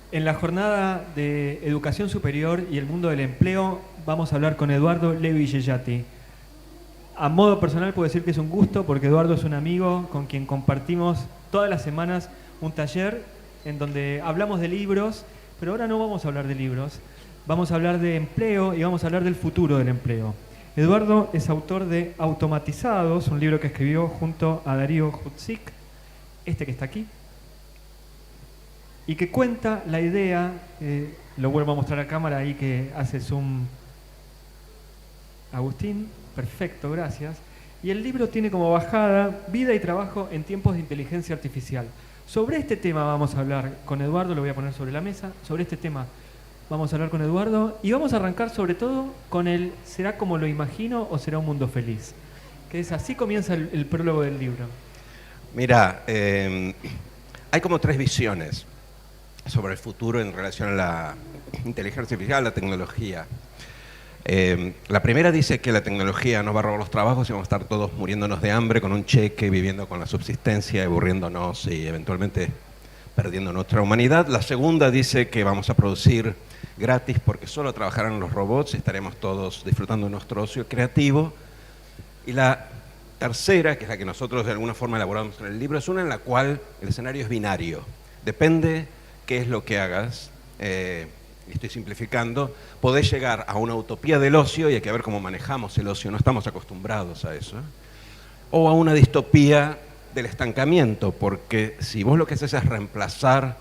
En la jornada de Educación Superior y el mundo del empleo vamos a hablar con Eduardo Levi Yeyati. A modo personal puedo decir que es un gusto porque Eduardo es un amigo con quien compartimos todas las semanas un taller en donde hablamos de libros, pero ahora no vamos a hablar de libros, vamos a hablar de empleo y vamos a hablar del futuro del empleo. Eduardo es autor de Automatizados, un libro que escribió junto a Darío Hutzik, este que está aquí, y que cuenta la idea, lo vuelvo a mostrar a cámara ahí que hace zoom Agustín, perfecto, gracias. Y el libro tiene como bajada Vida y trabajo en tiempos de inteligencia artificial. Sobre este tema vamos a hablar con Eduardo, lo voy a poner sobre la mesa, sobre este tema vamos a hablar con Eduardo y vamos a arrancar sobre todo con el ¿será como lo imagino o será un mundo feliz? Que es así comienza el prólogo del libro. Mira, hay como tres visiones sobre el futuro en relación a la inteligencia artificial, la tecnología. La primera dice que la tecnología nos va a robar los trabajos y vamos a estar todos muriéndonos de hambre con un cheque, viviendo con la subsistencia, aburriéndonos y eventualmente perdiendo nuestra humanidad. La segunda dice que vamos a producir gratis porque solo trabajarán los robots y estaremos todos disfrutando de nuestro ocio creativo. Y la tercera, que es la que nosotros de alguna forma elaboramos en el libro, es una en la cual el escenario es binario. Depende qué es lo que hagas, estoy simplificando, podés llegar a una utopía del ocio y hay que ver cómo manejamos el ocio, no estamos acostumbrados a eso, o a una distopía del estancamiento, porque si vos lo que haces es reemplazar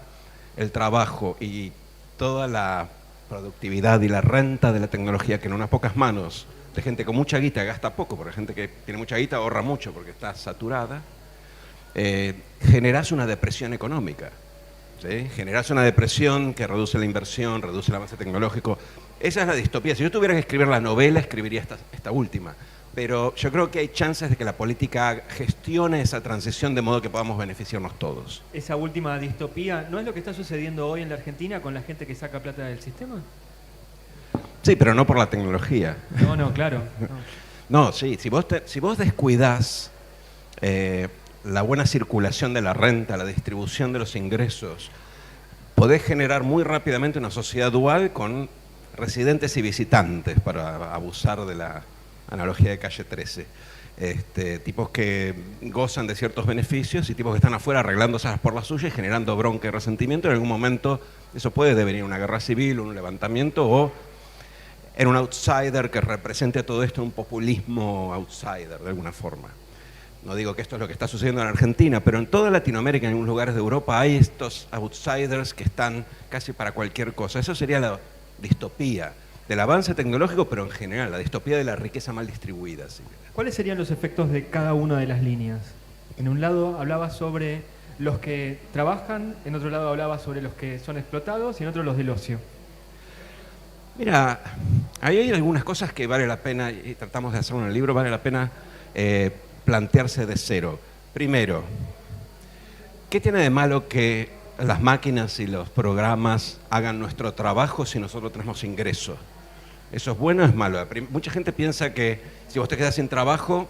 el trabajo y toda la productividad y la renta de la tecnología que en unas pocas manos de gente con mucha guita gasta poco, porque gente que tiene mucha guita ahorra mucho porque está saturada, generás una depresión económica. ¿Sí? Generás una depresión que reduce la inversión, reduce el avance tecnológico. Esa es la distopía. Si yo tuviera que escribir la novela, escribiría esta última. Pero yo creo que hay chances de que la política gestione esa transición de modo que podamos beneficiarnos todos. Esa última distopía, ¿no es lo que está sucediendo hoy en la Argentina con la gente que saca plata del sistema? Sí, pero no por la tecnología. No, claro. No, sí, si vos descuidás la buena circulación de la renta, la distribución de los ingresos, podés generar muy rápidamente una sociedad dual con residentes y visitantes, para abusar de la analogía de Calle 13. Tipos que gozan de ciertos beneficios y tipos que están afuera arreglándose por la suya y generando bronca y resentimiento. En algún momento eso puede devenir una guerra civil, un levantamiento o en un outsider que represente todo esto, un populismo outsider de alguna forma. No digo que esto es lo que está sucediendo en Argentina, pero en toda Latinoamérica, en algunos lugares de Europa, hay estos outsiders que están casi para cualquier cosa. Eso sería la distopía del avance tecnológico, pero en general, la distopía de la riqueza mal distribuida. ¿Sí? ¿Cuáles serían los efectos de cada una de las líneas? En un lado hablaba sobre los que trabajan, en otro lado hablaba sobre los que son explotados y en otro los del ocio. Mira, ahí hay algunas cosas que vale la pena, y tratamos de hacerlo en el libro, vale la pena plantearse de cero. Primero, ¿qué tiene de malo que las máquinas y los programas hagan nuestro trabajo si nosotros tenemos ingresos? ¿Eso es bueno o es malo? Mucha gente piensa que si vos te quedas sin trabajo,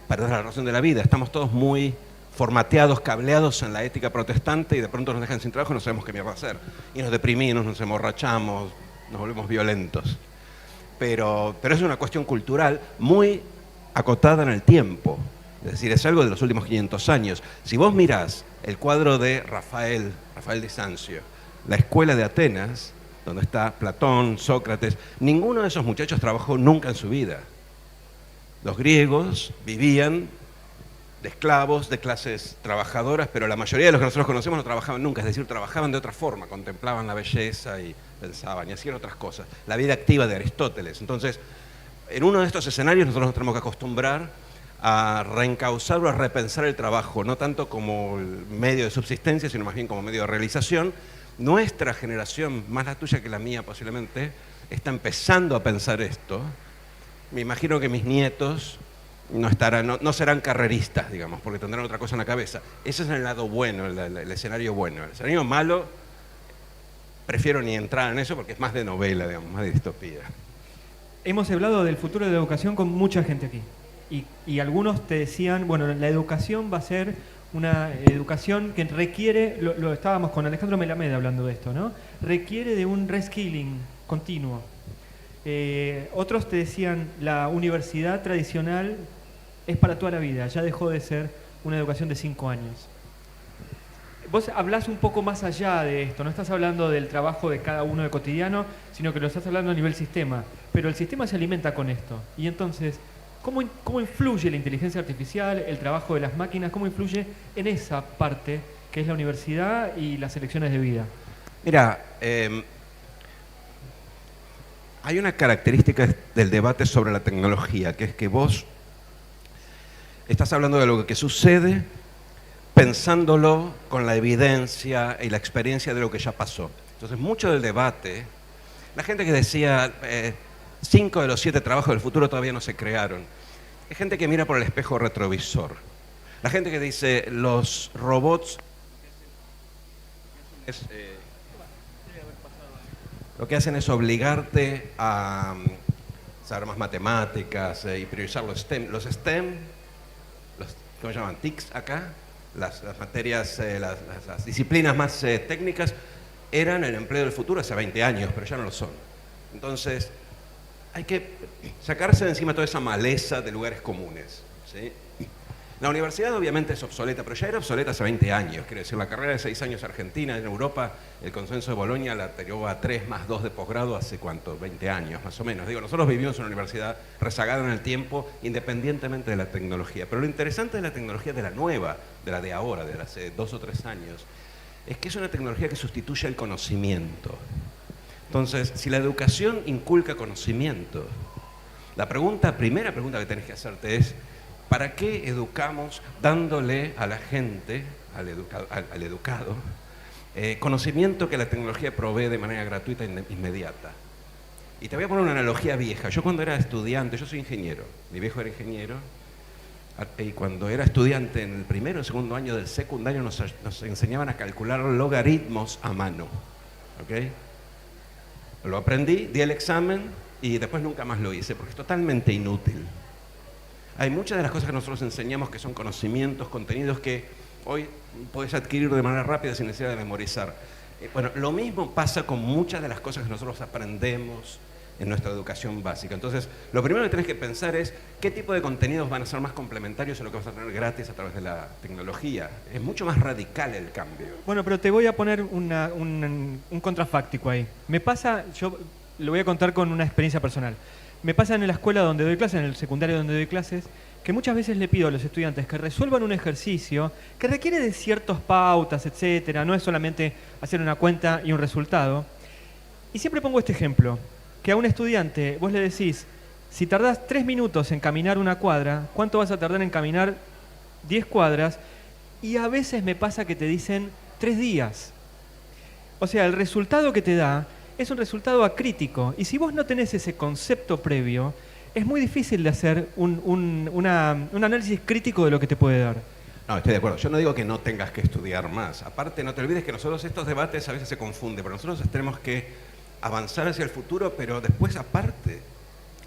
perdés la razón de la vida. Estamos todos muy formateados, cableados en la ética protestante y de pronto nos dejan sin trabajo y no sabemos qué mierda hacer. Y nos deprimimos, nos emborrachamos, nos volvemos violentos. Pero es una cuestión cultural muy acotada en el tiempo. Es decir, es algo de los últimos 500 años. Si vos mirás el cuadro de Rafael de Sancio, la escuela de Atenas, donde está Platón, Sócrates, ninguno de esos muchachos trabajó nunca en su vida. Los griegos vivían de esclavos, de clases trabajadoras, pero la mayoría de los que nosotros conocemos no trabajaban nunca, es decir, trabajaban de otra forma, contemplaban la belleza y pensaban y hacían otras cosas. La vida activa de Aristóteles. Entonces, en uno de estos escenarios nosotros nos tenemos que acostumbrar a reencauzar o a repensar el trabajo, no tanto como el medio de subsistencia, sino más bien como medio de realización. Nuestra generación, más la tuya que la mía posiblemente, está empezando a pensar esto. Me imagino que mis nietos no serán carreristas, digamos, porque tendrán otra cosa en la cabeza. Ese es el lado bueno, el escenario bueno. El escenario malo, prefiero ni entrar en eso porque es más de novela, digamos, más de distopía. Hemos hablado del futuro de la educación con mucha gente aquí. Y algunos te decían, bueno, la educación va a ser una educación que requiere, lo estábamos con Alejandro Melameda hablando de esto, ¿no? Requiere de un reskilling continuo. Otros te decían, la universidad tradicional es para toda la vida, ya dejó de ser una educación de 5 años. Vos hablás un poco más allá de esto, no estás hablando del trabajo de cada uno de cotidiano, sino que lo estás hablando a nivel sistema. Pero el sistema se alimenta con esto. Y entonces, ¿cómo influye la inteligencia artificial, el trabajo de las máquinas, cómo influye en esa parte que es la universidad y las elecciones de vida? Mira, hay una característica del debate sobre la tecnología, que es que vos estás hablando de lo que sucede pensándolo con la evidencia y la experiencia de lo que ya pasó. Entonces, mucho del debate, la gente que decía 5 de los 7 trabajos del futuro todavía no se crearon, hay gente que mira por el espejo retrovisor, la gente que dice los robots lo que hacen es obligarte a saber más matemáticas y priorizar los STEM. Los STEM, ¿cómo se llaman? TICs acá. Las materias, las disciplinas más técnicas eran el empleo del futuro hace 20 años, pero ya no lo son. Entonces, hay que sacarse de encima toda esa maleza de lugares comunes, ¿sí? La universidad obviamente es obsoleta, pero ya era obsoleta hace 20 años. Quiero decir, la carrera de 6 años argentina en Europa, el consenso de Bolonia la tiró a 3 más 2 de posgrado hace ¿cuánto? 20 años, más o menos. Digo, nosotros vivimos en una universidad rezagada en el tiempo, independientemente de la tecnología. Pero lo interesante de la tecnología de la nueva, de la de ahora, de hace 2 o 3 años, es que es una tecnología que sustituye el conocimiento. Entonces, si la educación inculca conocimiento, la primera pregunta que tenés que hacerte es: ¿para qué educamos dándole a la gente, al educado, conocimiento que la tecnología provee de manera gratuita e inmediata? Y te voy a poner una analogía vieja. Yo cuando era estudiante, yo soy ingeniero, mi viejo era ingeniero, y cuando era estudiante en el primero o segundo año del secundario nos enseñaban a calcular logaritmos a mano. ¿Ok? Lo aprendí, di el examen y después nunca más lo hice porque es totalmente inútil. Hay muchas de las cosas que nosotros enseñamos que son conocimientos, contenidos que hoy podés adquirir de manera rápida sin necesidad de memorizar. Bueno, lo mismo pasa con muchas de las cosas que nosotros aprendemos en nuestra educación básica. Entonces, lo primero que tenés que pensar es qué tipo de contenidos van a ser más complementarios a lo que vas a tener gratis a través de la tecnología. Es mucho más radical el cambio. Bueno, pero te voy a poner un contrafáctico ahí. Me pasa, yo lo voy a contar con una experiencia personal. Me pasa en la escuela donde doy clases, en el secundario donde doy clases, que muchas veces le pido a los estudiantes que resuelvan un ejercicio que requiere de ciertas pautas, etcétera. No es solamente hacer una cuenta y un resultado. Y siempre pongo este ejemplo, que a un estudiante vos le decís, si tardás 3 minutos en caminar una cuadra, ¿cuánto vas a tardar en caminar 10 cuadras? Y a veces me pasa que te dicen 3 días. O sea, el resultado que te da es un resultado acrítico. Y si vos no tenés ese concepto previo, es muy difícil de hacer un análisis crítico de lo que te puede dar. No, estoy de acuerdo. Yo no digo que no tengas que estudiar más. Aparte, no te olvides que nosotros estos debates a veces se confunden, pero nosotros tenemos que avanzar hacia el futuro, pero después, aparte,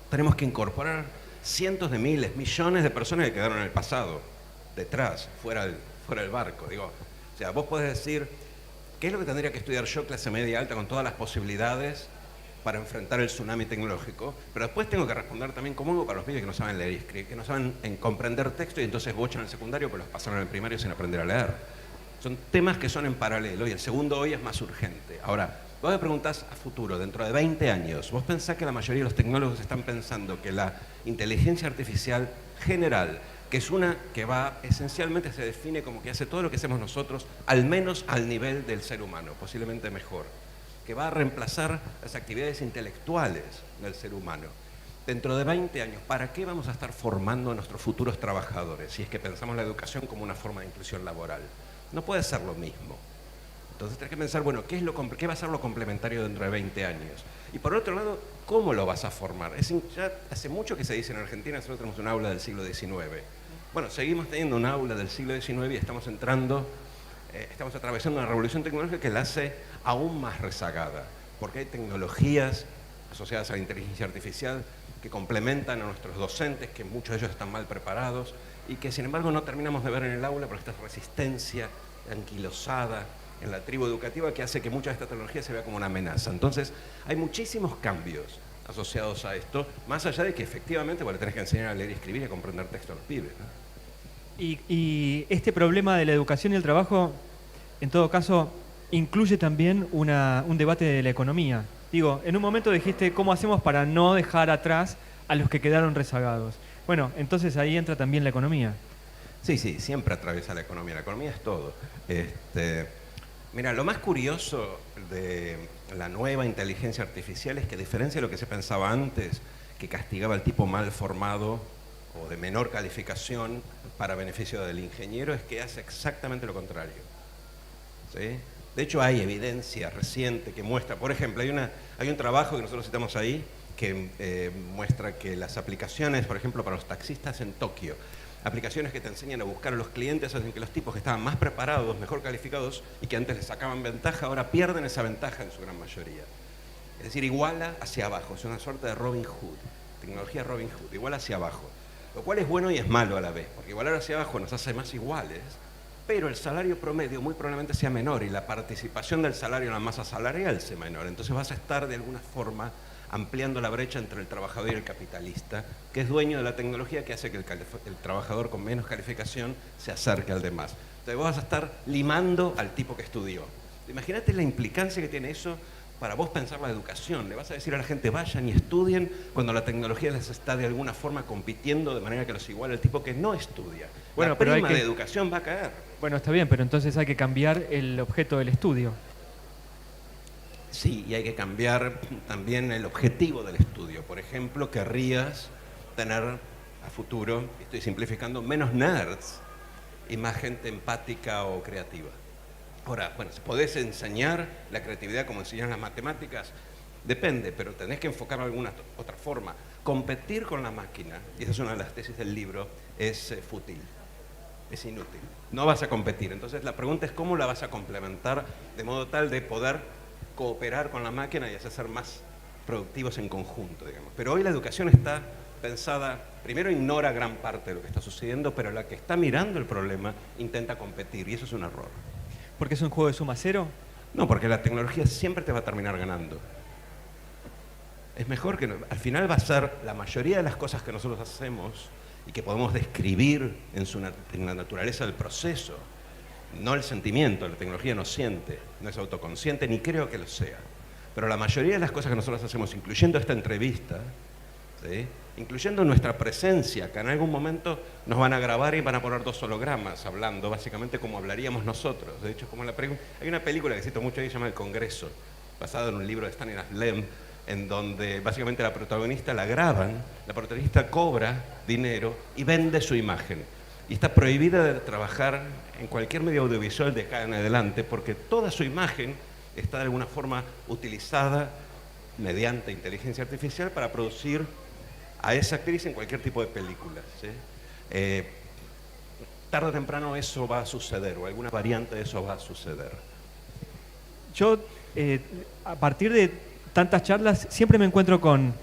tenemos que incorporar cientos de miles, millones de personas que quedaron en el pasado, detrás, fuera del barco. Digo, o sea, vos podés decir, ¿qué es lo que tendría que estudiar yo, clase media alta, con todas las posibilidades para enfrentar el tsunami tecnológico? Pero después tengo que responder también cómo hago para los pibes que no saben leer y escribir, que no saben comprender texto y entonces bochan el secundario, pero los pasaron en el primario sin aprender a leer. Son temas que son en paralelo y el segundo hoy es más urgente. Ahora, vos me preguntás a futuro, dentro de 20 años, ¿vos pensás que la mayoría de los tecnólogos están pensando que la inteligencia artificial general, que es una que va, esencialmente se define como que hace todo lo que hacemos nosotros, al menos al nivel del ser humano, posiblemente mejor, que va a reemplazar las actividades intelectuales del ser humano? Dentro de 20 años, ¿para qué vamos a estar formando a nuestros futuros trabajadores si es que pensamos la educación como una forma de inclusión laboral? No puede ser lo mismo. Entonces tenés que pensar, bueno, ¿qué va a ser lo complementario dentro de 20 años? Y por otro lado, ¿cómo lo vas a formar? Ya hace mucho que se dice en Argentina, nosotros tenemos un aula del siglo XIX. Bueno, seguimos teniendo un aula del siglo XIX y estamos atravesando una revolución tecnológica que la hace aún más rezagada, porque hay tecnologías asociadas a la inteligencia artificial que complementan a nuestros docentes, que muchos de ellos están mal preparados, y que sin embargo no terminamos de ver en el aula por esta resistencia anquilosada en la tribu educativa que hace que mucha de esta tecnología se vea como una amenaza. Entonces, hay muchísimos cambios asociados a esto, más allá de que efectivamente le tenés que enseñar a leer y escribir y a comprender texto a los pibes, ¿no? Y este problema de la educación y el trabajo, en todo caso, incluye también un debate de la economía. Digo, en un momento dijiste cómo hacemos para no dejar atrás a los que quedaron rezagados. Bueno, entonces ahí entra también la economía. Sí, siempre atraviesa la economía. La economía es todo. Mira, lo más curioso de la nueva inteligencia artificial es que, a diferencia de lo que se pensaba antes, que castigaba al tipo mal formado o de menor calificación para beneficio del ingeniero, es que hace exactamente lo contrario. ¿Sí? De hecho, hay evidencia reciente que muestra, por ejemplo, hay un trabajo que nosotros citamos ahí que muestra que las aplicaciones, por ejemplo, para los taxistas en Tokio, aplicaciones que te enseñan a buscar a los clientes, hacen que los tipos que estaban más preparados, mejor calificados y que antes les sacaban ventaja, ahora pierden esa ventaja en su gran mayoría. Es decir, iguala hacia abajo, es una suerte de Robin Hood, tecnología Robin Hood, iguala hacia abajo. Lo cual es bueno y es malo a la vez, porque igualar hacia abajo nos hace más iguales, pero el salario promedio muy probablemente sea menor y la participación del salario en la masa salarial sea menor. Entonces vas a estar de alguna forma ampliando la brecha entre el trabajador y el capitalista, que es dueño de la tecnología que hace que el trabajador con menos calificación se acerque al demás. Entonces vos vas a estar limando al tipo que estudió. Imagínate la implicancia que tiene eso para vos pensar la educación. Le vas a decir a la gente vayan y estudien cuando la tecnología les está de alguna forma compitiendo de manera que los iguale al tipo que no estudia. Bueno, la pero prima de educación va a caer. Bueno, está bien, pero entonces hay que cambiar el objeto del estudio. Sí, y hay que cambiar también el objetivo del estudio. Por ejemplo, querrías tener a futuro, estoy simplificando, menos nerds y más gente empática o creativa. Ahora, bueno, si podés enseñar la creatividad como enseñan las matemáticas, depende, pero tenés que enfocarlo de alguna otra forma. Competir con la máquina, y esa es una de las tesis del libro, es fútil, es inútil. No vas a competir. Entonces la pregunta es cómo la vas a complementar de modo tal de poder cooperar con la máquina y hacer ser más productivos en conjunto, digamos. Pero hoy la educación está pensada, primero ignora gran parte de lo que está sucediendo, pero la que está mirando el problema intenta competir, y eso es un error. ¿Porque es un juego de suma cero? No, porque la tecnología siempre te va a terminar ganando. Es mejor que al final va a ser la mayoría de las cosas que nosotros hacemos y que podemos describir en la naturaleza del proceso, no el sentimiento. La tecnología no siente, no es autoconsciente, ni creo que lo sea. Pero la mayoría de las cosas que nosotros hacemos, incluyendo esta entrevista, ¿sí?, incluyendo nuestra presencia, que en algún momento nos van a grabar y van a poner 2 hologramas hablando, básicamente como hablaríamos nosotros. De hecho, como hay una película que cito mucho ahí, se llama El Congreso, basada en un libro de Stanislas Lem, en donde básicamente la protagonista la graban, la protagonista cobra dinero y vende su imagen. Y está prohibida de trabajar en cualquier medio audiovisual de acá en adelante porque toda su imagen está de alguna forma utilizada mediante inteligencia artificial para producir a esa actriz en cualquier tipo de película, ¿sí? Tarde o temprano eso va a suceder, o alguna variante de eso va a suceder. Yo, a partir de tantas charlas, siempre me encuentro con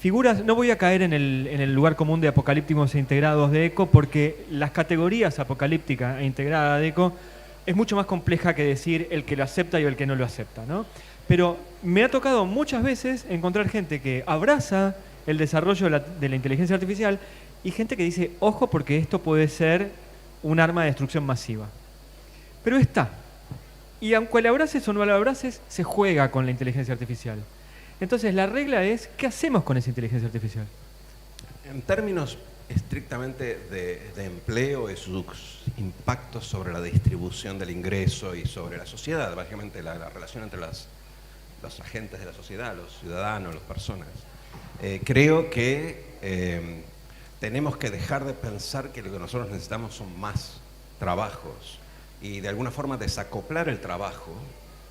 figuras. No voy a caer en el lugar común de apocalípticos e integrados de ECO, porque las categorías apocalíptica e integrada de ECO es mucho más compleja que decir el que lo acepta y el que no lo acepta, ¿no? Pero me ha tocado muchas veces encontrar gente que abraza el desarrollo de la inteligencia artificial y gente que dice, ojo, porque esto puede ser un arma de destrucción masiva. Pero está. Y aunque la abraces o no la abraces, se juega con la inteligencia artificial. Entonces, la regla es, ¿qué hacemos con esa inteligencia artificial? En términos estrictamente de empleo y sus impactos sobre la distribución del ingreso y sobre la sociedad, básicamente la relación entre los agentes de la sociedad, los ciudadanos, las personas, creo que tenemos que dejar de pensar que lo que nosotros necesitamos son más trabajos y de alguna forma desacoplar el trabajo,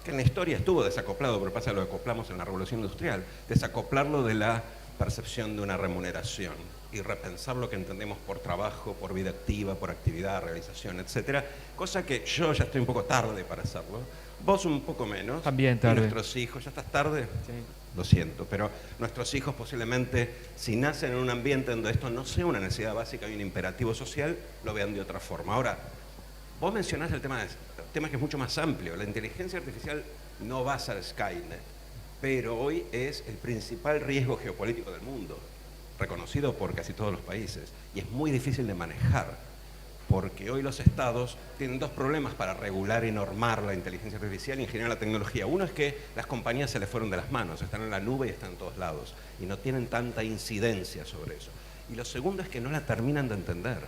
que en la historia estuvo desacoplado, pero pasa, lo acoplamos en la Revolución Industrial, desacoplarlo de la percepción de una remuneración y repensar lo que entendemos por trabajo, por vida activa, por actividad, realización, etcétera, cosa que yo ya estoy un poco tarde para hacerlo, vos un poco menos. También tarde. Y nuestros hijos, ¿ya estás tarde? Sí. lo siento, pero nuestros hijos posiblemente, si nacen en un ambiente donde esto no sea una necesidad básica y un imperativo social, lo vean de otra forma. Ahora, vos mencionás el tema que es mucho más amplio. La inteligencia artificial no va a ser Skynet, pero hoy es el principal riesgo geopolítico del mundo, reconocido por casi todos los países, y es muy difícil de manejar. Porque hoy los estados tienen dos problemas para regular y normar la inteligencia artificial y en general la tecnología. Uno es que las compañías se les fueron de las manos, están en la nube y están en todos lados, y no tienen tanta incidencia sobre eso. Y lo segundo es que no la terminan de entender.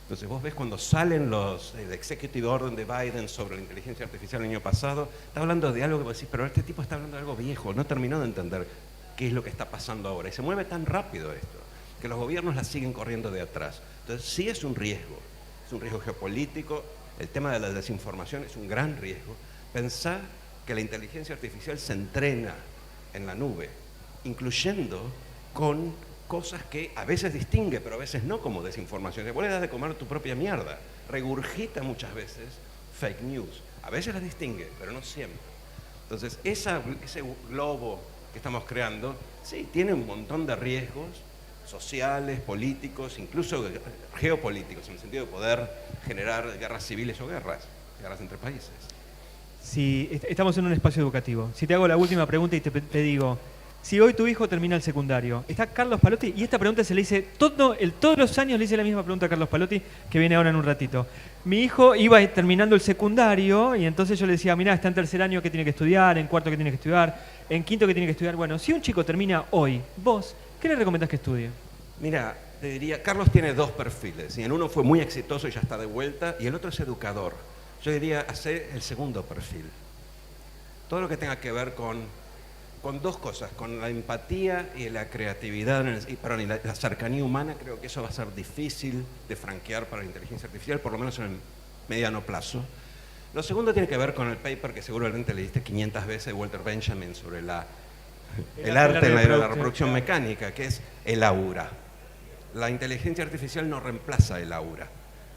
Entonces vos ves cuando salen el executive order de Biden sobre la inteligencia artificial el año pasado, está hablando de algo que vos decís, pero este tipo está hablando de algo viejo, no terminó de entender qué es lo que está pasando ahora. Y se mueve tan rápido esto, que los gobiernos la siguen corriendo de atrás. Entonces sí es un riesgo geopolítico, el tema de la desinformación es un gran riesgo. Pensar que la inteligencia artificial se entrena en la nube, incluyendo con cosas que a veces distingue, pero a veces no, como desinformación. Vos le das de comer tu propia mierda, regurgita muchas veces fake news. A veces las distingue, pero no siempre. Entonces, ese globo que estamos creando, sí, tiene un montón de riesgos sociales, políticos, incluso geopolíticos, en el sentido de poder generar guerras civiles o guerras entre países. Si estamos en un espacio educativo, si te hago la última pregunta y te digo, si hoy tu hijo termina el secundario, está Carlos Palotti, y esta pregunta se le hice, todos los años le hice la misma pregunta a Carlos Palotti, que viene ahora en un ratito. Mi hijo iba terminando el secundario y entonces yo le decía, mirá, está en tercer año, ¿qué tiene que estudiar? En cuarto, ¿qué tiene que estudiar? En quinto, ¿qué tiene que estudiar? Bueno, si un chico termina hoy, vos, ¿qué le recomendás que estudie? Mira, te diría, Carlos tiene dos perfiles, y en uno fue muy exitoso y ya está de vuelta, y el otro es educador. Yo diría, hacer el segundo perfil. Todo lo que tenga que ver con dos cosas, con la empatía y la creatividad, y la cercanía humana, creo que eso va a ser difícil de franquear para la inteligencia artificial, por lo menos en el mediano plazo. Lo segundo tiene que ver con el paper que seguramente leíste 500 veces de Walter Benjamin sobre el arte de la reproducción mecánica, que es el aura. La inteligencia artificial no reemplaza el aura.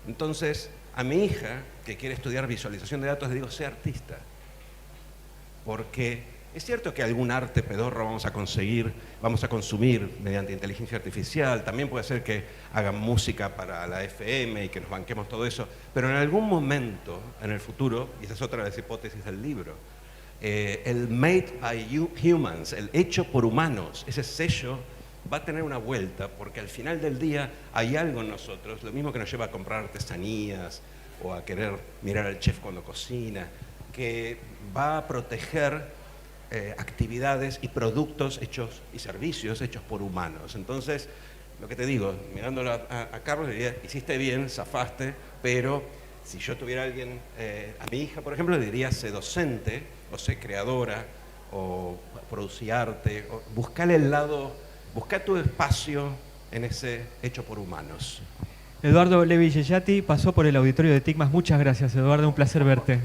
Entonces, a mi hija, que quiere estudiar visualización de datos, le digo, sé artista. Porque es cierto que algún arte pedorro vamos a consumir mediante inteligencia artificial. También puede ser que hagan música para la FM y que nos banquemos todo eso. Pero en algún momento, en el futuro, y esa es otra de las hipótesis del libro, el made by humans, el hecho por humanos, ese sello va a tener una vuelta, porque al final del día hay algo en nosotros, lo mismo que nos lleva a comprar artesanías o a querer mirar al chef cuando cocina, que va a proteger actividades y productos hechos y servicios hechos por humanos. Entonces, lo que te digo, mirándolo a Carlos, le diría, hiciste bien, zafaste, pero si yo tuviera alguien, a mi hija, por ejemplo, le diría, sé docente, o sé creadora, o producí arte, o buscale el lado, busca tu espacio en ese hecho por humanos. Eduardo Levi Yeyati pasó por el auditorio de TICMAS. Muchas gracias, Eduardo, un placer verte.